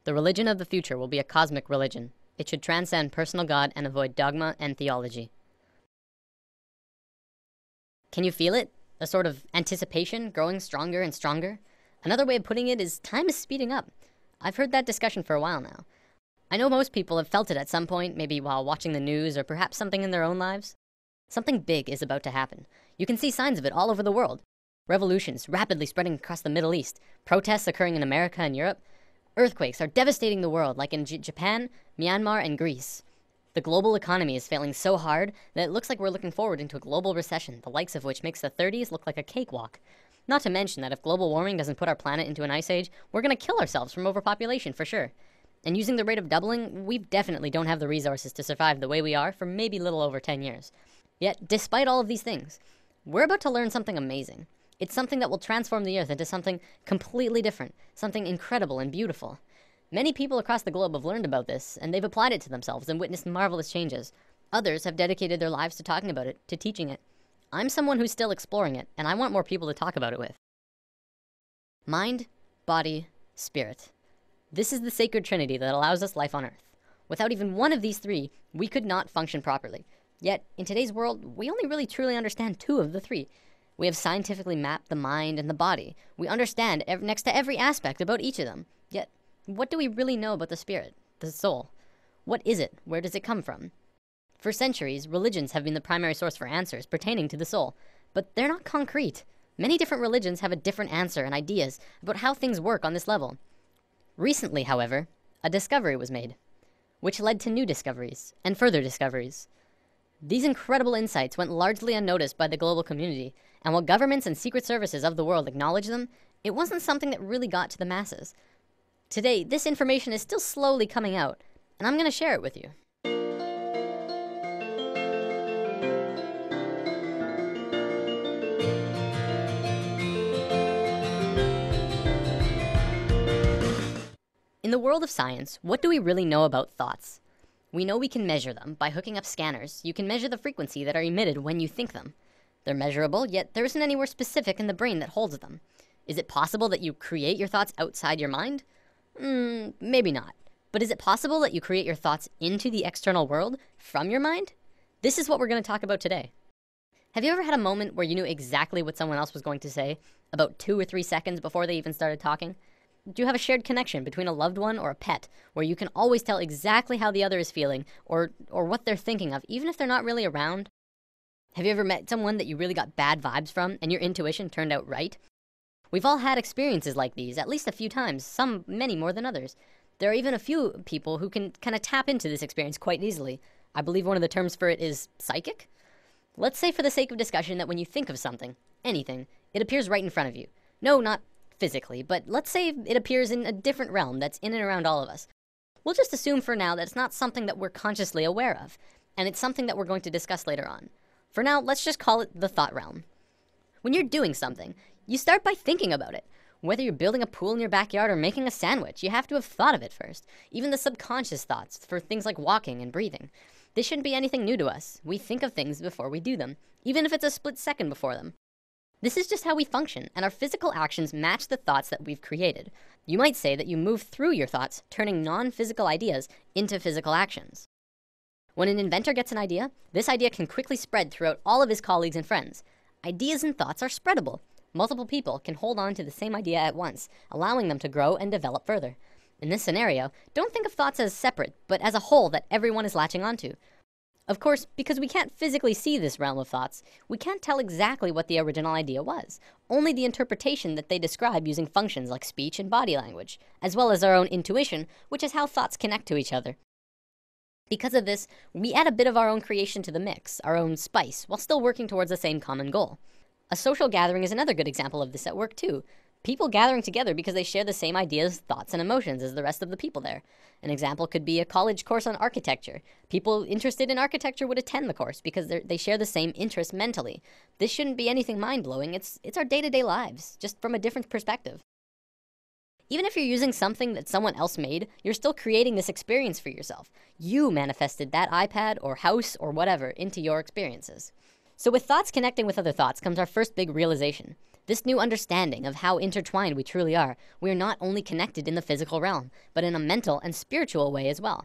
The religion of the future will be a cosmic religion. It should transcend personal God and avoid dogma and theology. Can you feel it? A sort of anticipation growing stronger and stronger? Another way of putting it is time is speeding up. I've heard that discussion for a while now. I know most people have felt it at some point, maybe while watching the news or perhaps something in their own lives. Something big is about to happen. You can see signs of it all over the world. Revolutions rapidly spreading across the Middle East, protests occurring in America and Europe. Earthquakes are devastating the world, like in Japan, Myanmar, and Greece. The global economy is failing so hard that it looks like we're looking forward into a global recession, the likes of which makes the 30s look like a cakewalk. Not to mention that if global warming doesn't put our planet into an ice age, we're going to kill ourselves from overpopulation for sure. And using the rate of doubling, we definitely don't have the resources to survive the way we are for maybe little over 10 years. Yet, despite all of these things, we're about to learn something amazing. It's something that will transform the Earth into something completely different, something incredible and beautiful. Many people across the globe have learned about this, and they've applied it to themselves and witnessed marvelous changes. Others have dedicated their lives to talking about it, to teaching it. I'm someone who's still exploring it, and I want more people to talk about it with. Mind, body, spirit. This is the sacred trinity that allows us life on Earth. Without even one of these three, we could not function properly. Yet, in today's world, we only really truly understand two of the three. We have scientifically mapped the mind and the body. We understand next to every aspect about each of them. Yet, what do we really know about the spirit, the soul? What is it? Where does it come from? For centuries, religions have been the primary source for answers pertaining to the soul, but they're not concrete. Many different religions have a different answer and ideas about how things work on this level. Recently, however, a discovery was made, which led to new discoveries and further discoveries. These incredible insights went largely unnoticed by the global community, and while governments and secret services of the world acknowledge them, it wasn't something that really got to the masses. Today, this information is still slowly coming out, and I'm going to share it with you. In the world of science, what do we really know about thoughts? We know we can measure them. By hooking up scanners, you can measure the frequency that are emitted when you think them. They're measurable, yet there isn't anywhere specific in the brain that holds them. Is it possible that you create your thoughts outside your mind? Maybe not. But is it possible that you create your thoughts into the external world from your mind? This is what we're going to talk about today. Have you ever had a moment where you knew exactly what someone else was going to say, about 2 or 3 seconds before they even started talking? Do you have a shared connection between a loved one or a pet where you can always tell exactly how the other is feeling or what they're thinking of, even if they're not really around? Have you ever met someone that you really got bad vibes from and your intuition turned out right? We've all had experiences like these at least a few times, some many more than others. There are even a few people who can kind of tap into this experience quite easily. I believe one of the terms for it is psychic. Let's say for the sake of discussion that when you think of something, anything, it appears right in front of you. No, not physically, but let's say it appears in a different realm that's in and around all of us. We'll just assume for now that it's not something that we're consciously aware of, and it's something that we're going to discuss later on. For now, let's just call it the thought realm. When you're doing something, you start by thinking about it. Whether you're building a pool in your backyard or making a sandwich, you have to have thought of it first. Even the subconscious thoughts for things like walking and breathing. This shouldn't be anything new to us. We think of things before we do them, even if it's a split second before them. This is just how we function, and our physical actions match the thoughts that we've created. You might say that you move through your thoughts, turning non-physical ideas into physical actions. When an inventor gets an idea, this idea can quickly spread throughout all of his colleagues and friends. Ideas and thoughts are spreadable. Multiple people can hold on to the same idea at once, allowing them to grow and develop further. In this scenario, don't think of thoughts as separate, but as a whole that everyone is latching onto. Of course, because we can't physically see this realm of thoughts, we can't tell exactly what the original idea was, only the interpretation that they describe using functions like speech and body language, as well as our own intuition, which is how thoughts connect to each other. Because of this, we add a bit of our own creation to the mix, our own spice, while still working towards the same common goal. A social gathering is another good example of this at work too. People gathering together because they share the same ideas, thoughts, and emotions as the rest of the people there. An example could be a college course on architecture. People interested in architecture would attend the course because they share the same interest mentally. This shouldn't be anything mind-blowing. It's our day-to-day lives, just from a different perspective. Even if you're using something that someone else made, you're still creating this experience for yourself. You manifested that iPad or house or whatever into your experiences. So with thoughts connecting with other thoughts comes our first big realization. This new understanding of how intertwined we truly are, we are not only connected in the physical realm, but in a mental and spiritual way as well.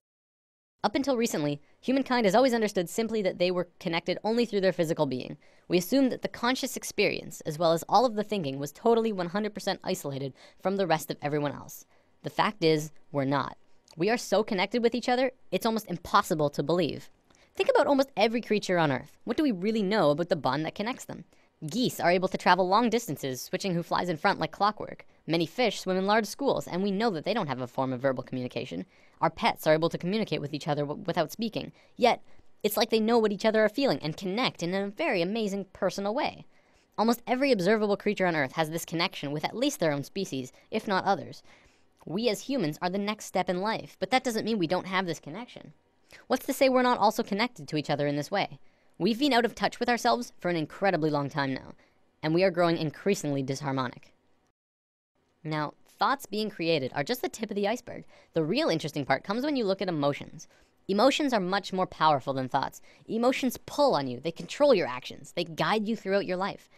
Up until recently, humankind has always understood simply that they were connected only through their physical being. We assumed that the conscious experience, as well as all of the thinking, was totally 100% isolated from the rest of everyone else. The fact is, we're not. We are so connected with each other, it's almost impossible to believe. Think about almost every creature on Earth. What do we really know about the bond that connects them? Geese are able to travel long distances, switching who flies in front like clockwork. Many fish swim in large schools, and we know that they don't have a form of verbal communication. Our pets are able to communicate with each other without speaking. Yet, it's like they know what each other are feeling and connect in a very amazing personal way. Almost every observable creature on Earth has this connection with at least their own species, if not others. We as humans are the next step in life, but that doesn't mean we don't have this connection. What's to say we're not also connected to each other in this way? We've been out of touch with ourselves for an incredibly long time now, and we are growing increasingly disharmonic. Now, thoughts being created are just the tip of the iceberg. The real interesting part comes when you look at emotions. Emotions are much more powerful than thoughts. Emotions pull on you, they control your actions, they guide you throughout your life.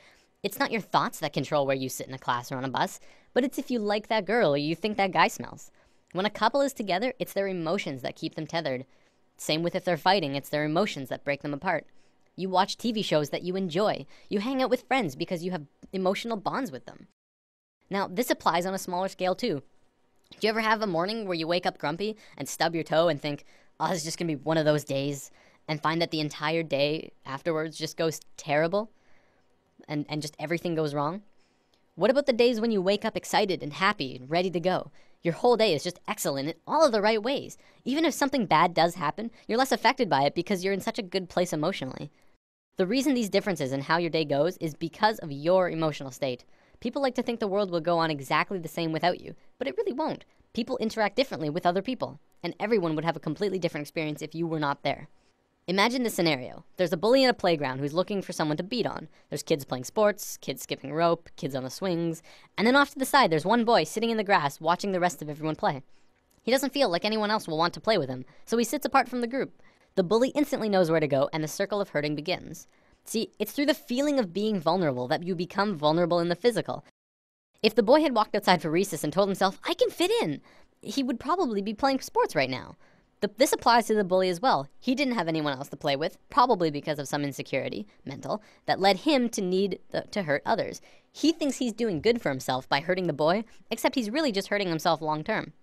It's not your thoughts that control where you sit in a class or on a bus, but it's if you like that girl or you think that guy smells. When a couple is together, it's their emotions that keep them tethered. Same with if they're fighting, it's their emotions that break them apart. You watch TV shows that you enjoy. You hang out with friends because you have emotional bonds with them. Now, this applies on a smaller scale too. Do you ever have a morning where you wake up grumpy and stub your toe and think, oh, this is just gonna be one of those days, and find that the entire day afterwards just goes terrible and just everything goes wrong? What about the days when you wake up excited and happy and ready to go? Your whole day is just excellent in all of the right ways. Even if something bad does happen, you're less affected by it because you're in such a good place emotionally. The reason these differences in how your day goes is because of your emotional state. People like to think the world will go on exactly the same without you, but it really won't. People interact differently with other people, and everyone would have a completely different experience if you were not there. Imagine this scenario. There's a bully in a playground who's looking for someone to beat on. There's kids playing sports, kids skipping rope, kids on the swings, and then off to the side there's one boy sitting in the grass watching the rest of everyone play. He doesn't feel like anyone else will want to play with him, so he sits apart from the group. The bully instantly knows where to go, and the circle of hurting begins. See, it's through the feeling of being vulnerable that you become vulnerable in the physical. If the boy had walked outside for recess and told himself, I can fit in, he would probably be playing sports right now. This applies to the bully as well. He didn't have anyone else to play with, probably because of some insecurity, mental, that led him to need to hurt others. He thinks he's doing good for himself by hurting the boy, except he's really just hurting himself long term.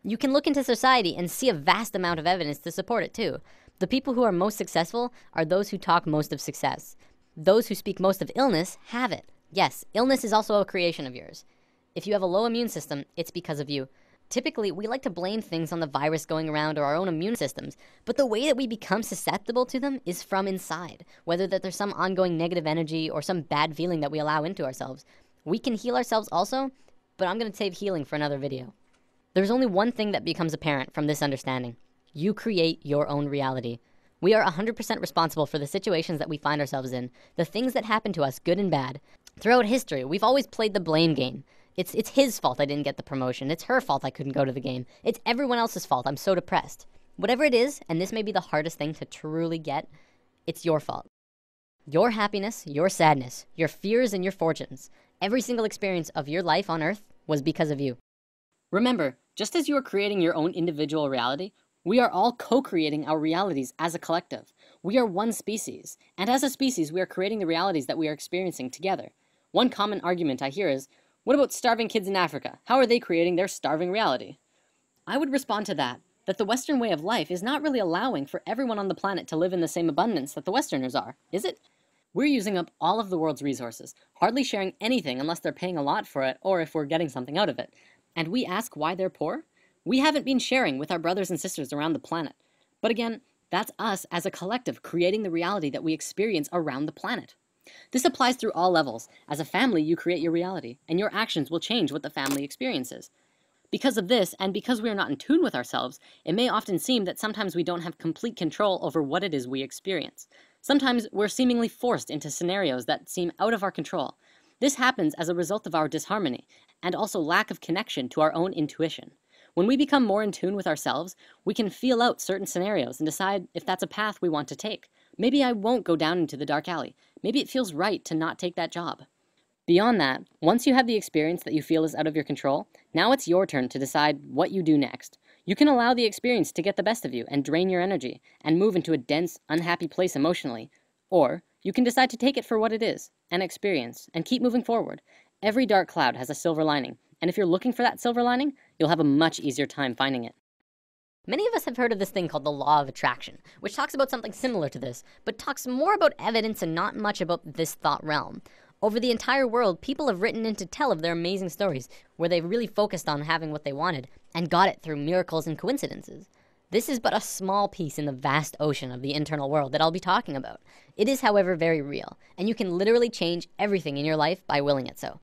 You can look into society and see a vast amount of evidence to support it too. The people who are most successful are those who talk most of success. Those who speak most of illness have it. Yes, illness is also a creation of yours. If you have a low immune system, it's because of you. Typically, we like to blame things on the virus going around or our own immune systems, but the way that we become susceptible to them is from inside, whether that there's some ongoing negative energy or some bad feeling that we allow into ourselves. We can heal ourselves also, but I'm going to save healing for another video. There's only one thing that becomes apparent from this understanding. You create your own reality. We are 100% responsible for the situations that we find ourselves in, the things that happen to us, good and bad. Throughout history, we've always played the blame game. It's his fault I didn't get the promotion. It's her fault I couldn't go to the game. It's everyone else's fault. I'm so depressed. Whatever it is, and this may be the hardest thing to truly get, it's your fault. Your happiness, your sadness, your fears, and your fortunes. Every single experience of your life on Earth was because of you. Remember, just as you are creating your own individual reality, we are all co-creating our realities as a collective. We are one species, and as a species, we are creating the realities that we are experiencing together. One common argument I hear is, what about starving kids in Africa? How are they creating their starving reality? I would respond to that the Western way of life is not really allowing for everyone on the planet to live in the same abundance that the Westerners are, is it? We're using up all of the world's resources, hardly sharing anything unless they're paying a lot for it or if we're getting something out of it. And we ask why they're poor? We haven't been sharing with our brothers and sisters around the planet. But again, that's us as a collective creating the reality that we experience around the planet. This applies through all levels. As a family, you create your reality, and your actions will change what the family experiences. Because of this, and because we are not in tune with ourselves, it may often seem that sometimes we don't have complete control over what it is we experience. Sometimes we're seemingly forced into scenarios that seem out of our control. This happens as a result of our disharmony, and also lack of connection to our own intuition. When we become more in tune with ourselves, we can feel out certain scenarios and decide if that's a path we want to take. Maybe I won't go down into the dark alley. Maybe it feels right to not take that job. Beyond that, once you have the experience that you feel is out of your control, now it's your turn to decide what you do next. You can allow the experience to get the best of you and drain your energy and move into a dense, unhappy place emotionally. Or you can decide to take it for what it is, an experience, and keep moving forward. Every dark cloud has a silver lining, and if you're looking for that silver lining, you'll have a much easier time finding it. Many of us have heard of this thing called the law of attraction, which talks about something similar to this, but talks more about evidence and not much about this thought realm. Over the entire world, people have written in to tell of their amazing stories, where they really focused on having what they wanted, and got it through miracles and coincidences. This is but a small piece in the vast ocean of the internal world that I'll be talking about. It is, however, very real, and you can literally change everything in your life by willing it so.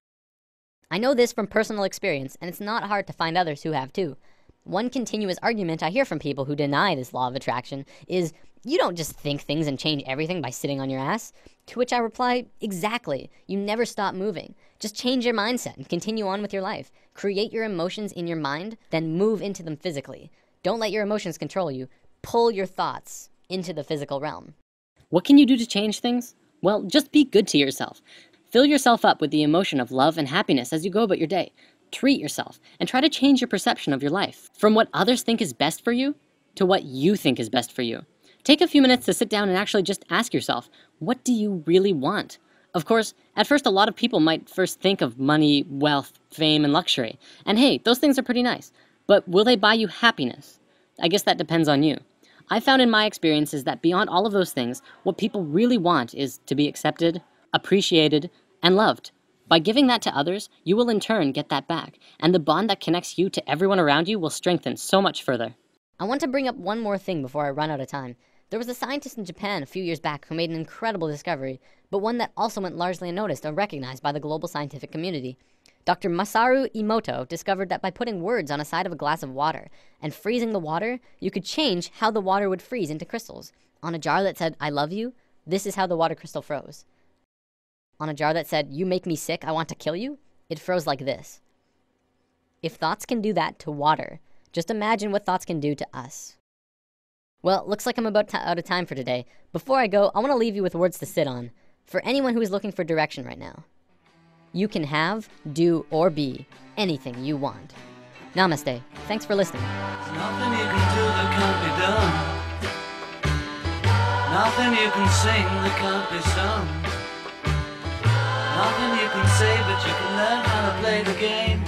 I know this from personal experience, and it's not hard to find others who have too. One continuous argument I hear from people who deny this law of attraction is, you don't just think things and change everything by sitting on your ass. To which I reply, exactly. You never stop moving. Just change your mindset and continue on with your life. Create your emotions in your mind, then move into them physically. Don't let your emotions control you. Pull your thoughts into the physical realm. What can you do to change things? Well, just be good to yourself. Fill yourself up with the emotion of love and happiness as you go about your day. Treat yourself and try to change your perception of your life from what others think is best for you to what you think is best for you. Take a few minutes to sit down and actually just ask yourself, what do you really want? Of course, at first a lot of people might first think of money, wealth, fame, and luxury. And hey, those things are pretty nice. But will they buy you happiness? I guess that depends on you. I found in my experiences that beyond all of those things, what people really want is to be accepted, appreciated, and loved. By giving that to others, you will in turn get that back, and the bond that connects you to everyone around you will strengthen so much further. I want to bring up one more thing before I run out of time. There was a scientist in Japan a few years back who made an incredible discovery, but one that also went largely unnoticed or recognized by the global scientific community. Dr. Masaru Emoto discovered that by putting words on a side of a glass of water and freezing the water, you could change how the water would freeze into crystals. On a jar that said, "I love you," this is how the water crystal froze. On a jar that said, "You make me sick, I want to kill you," it froze like this. If thoughts can do that to water, just imagine what thoughts can do to us. Well, looks like I'm about out of time for today. Before I go, I want to leave you with words to sit on. For anyone who is looking for direction right now. You can have, do, or be anything you want. Namaste. Thanks for listening. There's nothing you can do that can't be done. Nothing you can sing that can't be sung. Nothing you can say, but you can learn how to play the game.